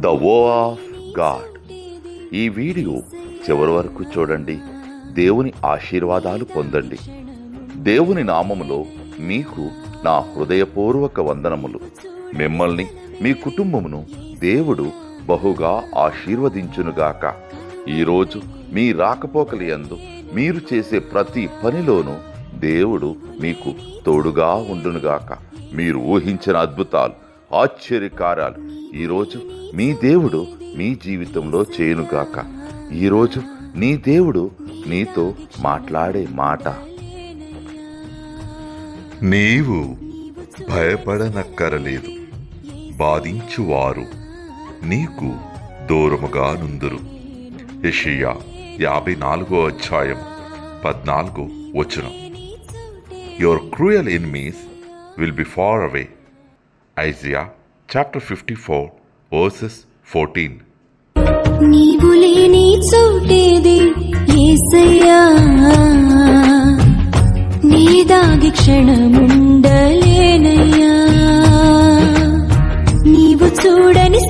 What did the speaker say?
The వో of God. ఈ video చివరి వరకు చూడండి. దేవుని ఆశీర్వాదాలు పొందండి. దేవుని నామములో మీకు నా హృదయపూర్వక వందనములు. మిమ్మల్ని మీ కుటుంబమును దేవుడు బహుగా ఆశీర్వదించునుగాక. ఈరోజు మీ రాకపోకలి యందు మీరు చేసే ప్రతి పనిలోనూ దేవుడు మీకు తోడుగా ఉండునుగాక. మీరు ఊహించిన అద్భుతాలు, ఆశ్చర్యకార్యాలు ఈరోజు మీ దేవుడు మీ జీవితంలో చేయునుగాక. ఈరోజు నీ దేవుడు నీతో మాట్లాడే మాట: నీవు భయపడనక్కరలేదు, బాధించువారు నీకు దూరముగా నుందురు. యెషయా 54:14. Your cruel enemies will be far away. Isaiah chapter 54:14. నీవు లేని చోటేది యేసయ్యా, నీ దాగి క్షణముండలేనయ్యా. నీవు చూడని